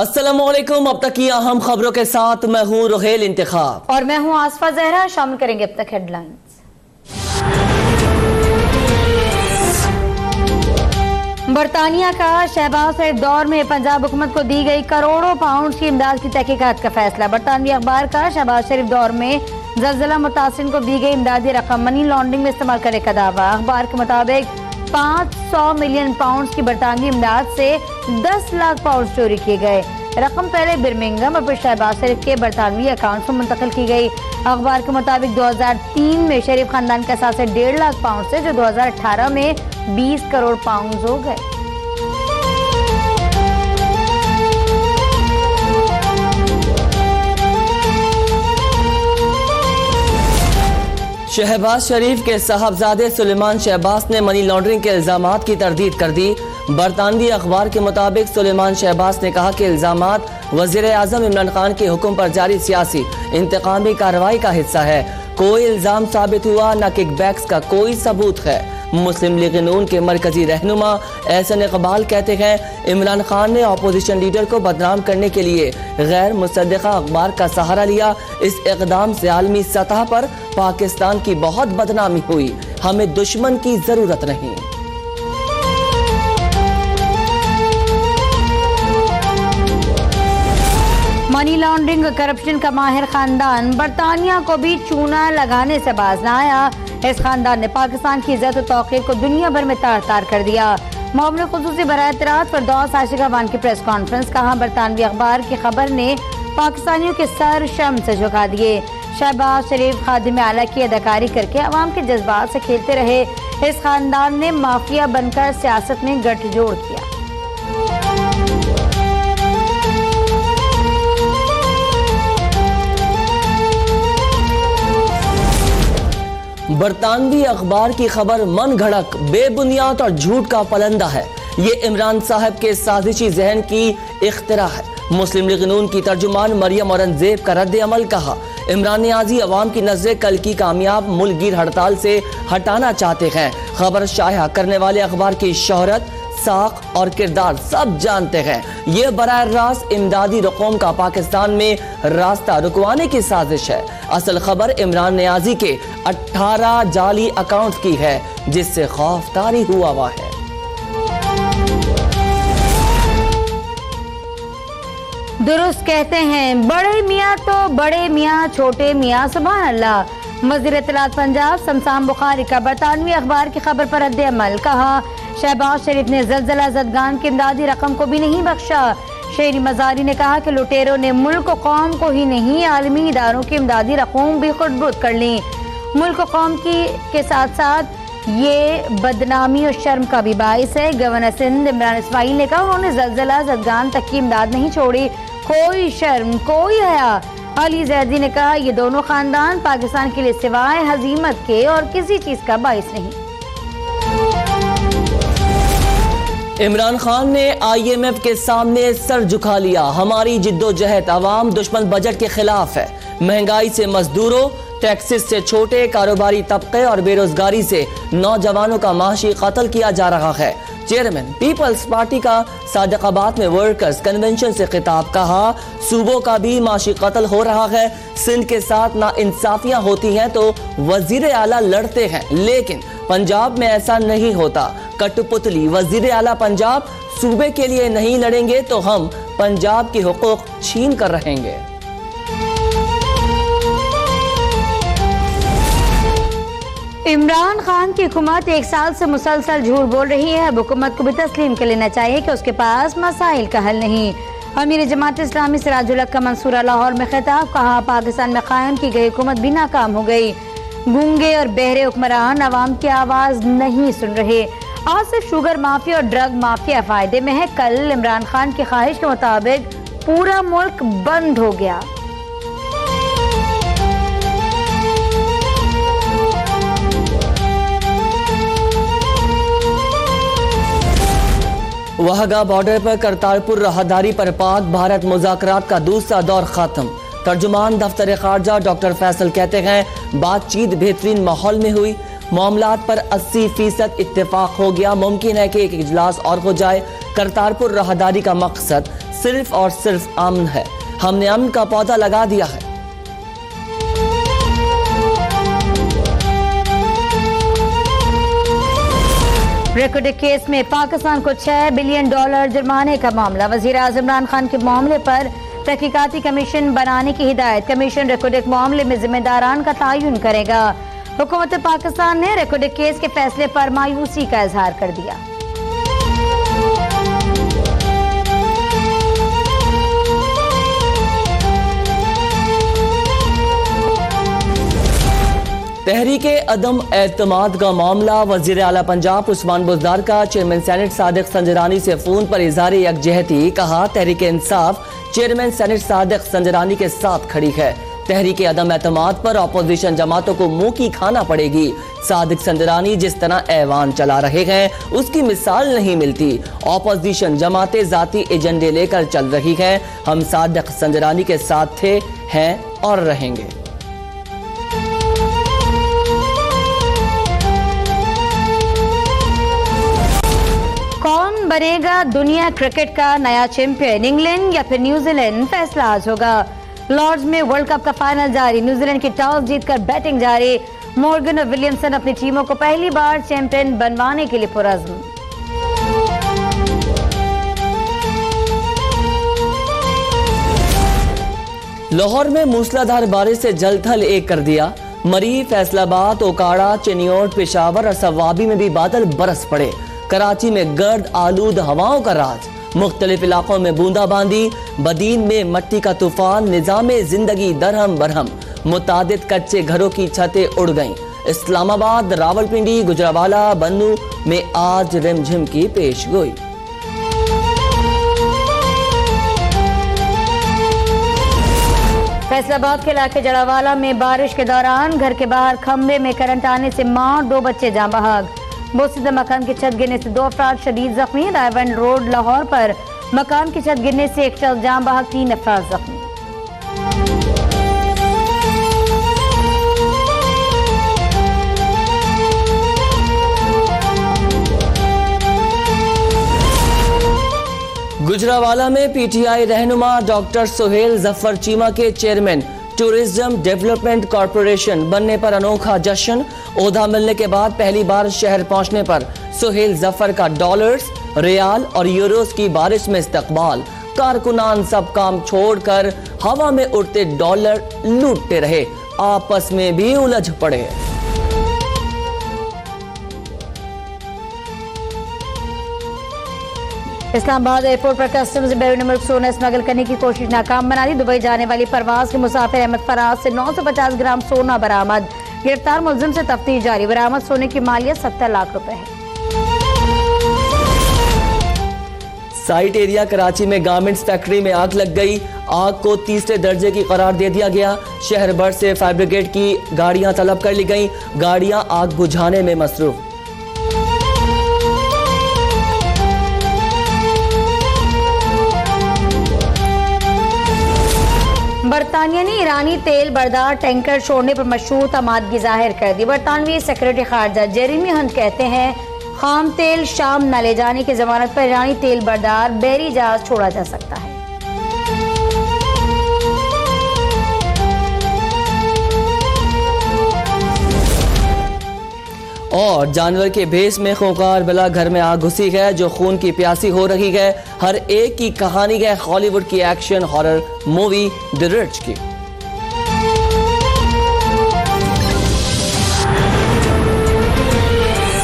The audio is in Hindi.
अस्सलामुअलैकुम। अब तक की अहम खबरों के साथ मैं हूँ रुहेल इंतखाब और मैं हूँ आसफा जहरा। शामिल करेंगे अब तक हेडलाइंस। बरतानिया का शहबाज शरीफ दौर में पंजाब हुकूमत को दी गई करोड़ों पाउंड की इमदाद की तहकीकात का फैसला। बरतानवी अखबार का शहबाज शरीफ दौर में ज़लज़ला मुतासिरीन को दी गई इमदादी रकम मनी लॉन्ड्रिंग में इस्तेमाल करने का दावा। अखबार के मुताबिक 500 मिलियन पाउंड की बरतानवी इमदाद से 10 लाख पाउंड चोरी किए गए। रकम पहले बिर्मिंघम और फिर शहबाज शरीफ के बरतानवी अकाउंट में मुंतकिल की गई। अखबार के मुताबिक 2003 में शरीफ खानदान के साथ से 1.5 लाख पाउंड से जो 2018 में 20 करोड़ पाउंड हो गए। शहबाज शरीफ के साहबजादे सुलेमान शहबाज ने मनी लॉन्ड्रिंग के इल्जामात की तरदीद कर दी। बरतानवी अखबार के मुताबिक सुलेमान शहबाज ने कहा कि इल्जामात वज़ीर आज़म इमरान खान के हुक्म पर जारी सियासी इंतकामी कार्रवाई का हिस्सा है। कोई इल्जाम साबित हुआ न किकबैक्स का कोई सबूत है। मुस्लिम लीग नून के मरकजी रहनुमा एहसन इकबाल कहते हैं इमरान खान ने अपोजिशन लीडर को बदनाम करने के लिए गैर मुसद्दिक़ा अखबार का सहारा लिया। इस इक़दाम से आलमी सतह पर पाकिस्तान की बहुत बदनामी हुई। हमें दुश्मन की जरूरत नहीं। मनी लॉन्ड्रिंग और करप्शन का माहिर खानदान बरतानिया को भी चूना लगाने से बाज न आया। इस खानदान ने पाकिस्तान की इज्जत और तौक़ीर को दुनिया भर में तार तार कर दिया। मामले खुसूसी बराए इत्तलात फिरदौस आशिकावान की प्रेस कॉन्फ्रेंस। कहा बरतानवी अखबार की खबर ने पाकिस्तानियों के सर शर्म से झुका दिए। शहबाज शरीफ खादिम आला की अदाकारी करके अवाम के जज्बात से खेलते रहे। इस खानदान ने माफिया बनकर सियासत में गठजोड़ किया। बरतानवी अखबार की खबर मन घड़क बेबुनियाद और झूठ का पलंदा है। ये इमरान साहब के साजिशी जहन की इख्तिरा है। मुस्लिम लीग नून की तर्जुमान मरियम औरंगजेब का रद्द अमल। कहा इमरान नियाजी अवाम की नजरें कल की कामयाब मुल्कगीर हड़ताल से हटाना चाहते हैं। खबर शाया करने वाले अखबार की शोहरत, साख और किरदार सब जानते हैं। ये बराह रास्त इमदादी रकूम का पाकिस्तान में रास्ता रुकवाने की साजिश है। असल खबर इमरान नियाजी के 18 जाली अकाउंट की है जिससे खौफतारी हुआ है। दुरुस्त कहते हैं बड़े मियाँ तो बड़े मियाँ, छोटे मियाँ सुभान अल्लाह। वज़ीर इत्तलात पंजाब शमशान बुखारी का बरतानवी अखबार की खबर पर रद्द अमल। कहा शहबाज शरीफ ने ज़लज़ला ज़दगान की इमदादी रकम को भी नहीं बख्शा। शेरी मज़ारी ने कहा कि लुटेरों ने मुल्क और कौम को ही नहीं आलमी इदारों की इमदादी रकूम भी खुर्द-बुर्द कर ली। मुल्क और कौम के साथ साथ ये बदनामी और शर्म का भी बाइस है। गवर्नर सिंध इमरान इस्माइल ने कहा उन्होंने ज़लज़ला ज़दगान तक की इमदाद नहीं छोड़ी। कोई शर्म कोई हया। अली जैदी ने कहा ये दोनों खानदान पाकिस्तान के लिए सिवाय हजीमत के और किसी चीज का बाइस नहीं। इमरान खान ने IMF के सामने सर झुका लिया। हमारी जिद्दोजहद अवाम दुश्मन बजट के खिलाफ है। महंगाई से मजदूरों, टैक्सेस से छोटे कारोबारी तबके और बेरोजगारी से नौजवानों का माशी कत्ल किया जा रहा है। चेयरमैन पीपल्स पार्टी का सादिकाबाद में वर्कर्स कन्वेंशन से खिताब। कहा सूबों का भी माशी कत्ल हो रहा है। सिंध के साथ ना इंसाफियां होती हैं तो वजीर आला लड़ते हैं, लेकिन पंजाब में ऐसा नहीं होता। कठपुतली वजीर आला पंजाब सूबे के लिए नहीं लड़ेंगे तो हम पंजाब के हुकूक छीन कर रहेंगे। इमरान खान की हुकूमत 1 साल से मुसलसल झूठ बोल रही है। अब हुकूमत को भी तस्लीम कर लेना चाहिए कि उसके पास मसाइल का हल नहीं। अमीर जमात इस्लामी सिराजुल हक का मंसूरा लाहौर में खिताब। कहा पाकिस्तान में कायम की गई हुकूमत भी नाकाम हो गई। गूंगे और बहरे हुक्मरान अवाम की आवाज नहीं सुन रहे। आज सिर्फ शुगर माफिया और ड्रग माफिया फायदे में है। कल इमरान खान की ख्वाहिश के मुताबिक पूरा मुल्क बंद हो गया। वहगा बॉर्डर पर करतारपुर राहदारी पर पाक भारत मुज़ाकरात का दूसरा दौर खत्म। तर्जुमान दफ्तर खारजा डॉक्टर फैसल कहते हैं बातचीत बेहतरीन माहौल में हुई। मामलात पर 80% इत्तेफाक हो गया। मुमकिन है कि एक इजलास और हो जाए। करतारपुर राहदारी का मकसद सिर्फ और सिर्फ अमन है। हमने अमन का पौधा लगा दिया है। रेकॉर्ड केस में पाकिस्तान को $6 बिलियन जुर्माने का मामला। वजीर आज़म इमरान खान के मामले पर तहकीकाती कमीशन बनाने की हिदायत। कमीशन रेकॉर्ड मामले में जिम्मेदारान का तयन करेगा। हुकूमत पाकिस्तान ने रेकॉर्ड केस के फैसले पर मायूसी का इजहार कर दिया। तहरीके अदम एतमाद का मामला। वजीर आला पंजाब उस्मान बुज़दार का चेयरमैन सेनेट सादिक संजरानी से फोन पर इज़हार यकजहती। कहा, तहरीके इंसाफ चेयरमैन सेनेट सादिक संजरानी के साथ खड़ी है। तहरीके अदम एतमाद पर अपोजिशन जमातों को मुंह की खाना पड़ेगी। सादिक संजरानी जिस तरह ऐवान चला रहे हैं उसकी मिसाल नहीं मिलती। अपोजिशन जमातें जाती एजेंडे लेकर चल रही हैं। हम सादिक संजरानी के साथ थे, हैं और रहेंगे। कौन बनेगा दुनिया क्रिकेट का नया चैंपियन, इंग्लैंड या फिर न्यूजीलैंड? फैसला आज होगा। लॉर्ड्स में वर्ल्ड कप का फाइनल जारी। न्यूजीलैंड की टॉस जीतकर बैटिंग जारी। मॉर्गन और विलियमसन अपनी टीमों को पहली बार चैंपियन बनवाने के लिए पुरअज़्म। लाहौर में मूसलाधार बारिश से जलथल एक कर दिया। मरी, फैसलाबाद, ओकाड़ा, चिन्योट, पेशावर और सवाबी में भी बादल बरस पड़े। कराची में गर्द आलूद हवाओं का राज। मुख्तलिफ इलाकों में बूंदाबांदी। बदीन में मट्टी का तूफान। निजामे जिंदगी दरहम बरहम। मुतादिद कच्चे घरों की छतें उड़ गईं। इस्लामाबाद, रावलपिंडी, गुजरावाला, बन्नू में आज रिमझिम की पेशगोई। फैसलाबाद के इलाके जड़ावाला में बारिश के दौरान घर के बाहर खंबे में करंट आने से मां और 2 बच्चे जाँ बहक। बोसीदा मकान की छत गिरने से 2 अफराद शदीद जख्मी। रायवन रोड लाहौर पर मकान की छत गिरने से एक शख्स जाँ बहक, 3 अफराद जख्मी। गुजरावाला में पीटीआई रहनुमा डॉक्टर सुहेल जफर चीमा के चेयरमैन टूरिज्म डेवलपमेंट कॉरपोरेशन बनने पर अनोखा जश्न। ओहदा मिलने के बाद पहली बार शहर पहुंचने पर सुहेल जफर का डॉलर्स, रियाल और यूरोस की बारिश में इस्तकबाल। कारकुनान सब काम छोड़कर हवा में उड़ते डॉलर लूटते रहे, आपस में भी उलझ पड़े। इस्लामाबाद एयरपोर्ट पर कस्टम्स से बैरून मुल्क सोना स्मगल करने की कोशिश नाकाम बना दी। दुबई जाने वाली परवाज के मुसाफिर अहमद फराज से 950 ग्राम सोना बरामद। गिरफ्तार मुलजिम से तफ्तीश जारी। बरामद सोने की मालियत 70 लाख रुपए है। साइट एरिया कराची में गारमेंट्स फैक्ट्री में आग लग गई। आग को तीसरे दर्जे की करार दे दिया गया। शहर भर से फायर ब्रिगेड की गाड़ियां तलब कर ली गईं। गाड़ियां आग बुझाने में मसरूफ। बरतानिया ने ईरानी तेल बरदार टैंकर छोड़ने पर मशहूर तमादगी जाहिर कर दी। बरतानवी सेक्रेटरी खारजा जेरेमी हंट कहते हैं, खाम तेल शाम न ले जाने की जमानत पर ईरानी तेल बरदार बहरी जहाज छोड़ा जा सकता है। और जानवर के भेस में खूंखार बला घर में आग घुसी है जो खून की प्यासी हो रही है। हर एक की कहानी है हॉलीवुड की action horror movie the rich की।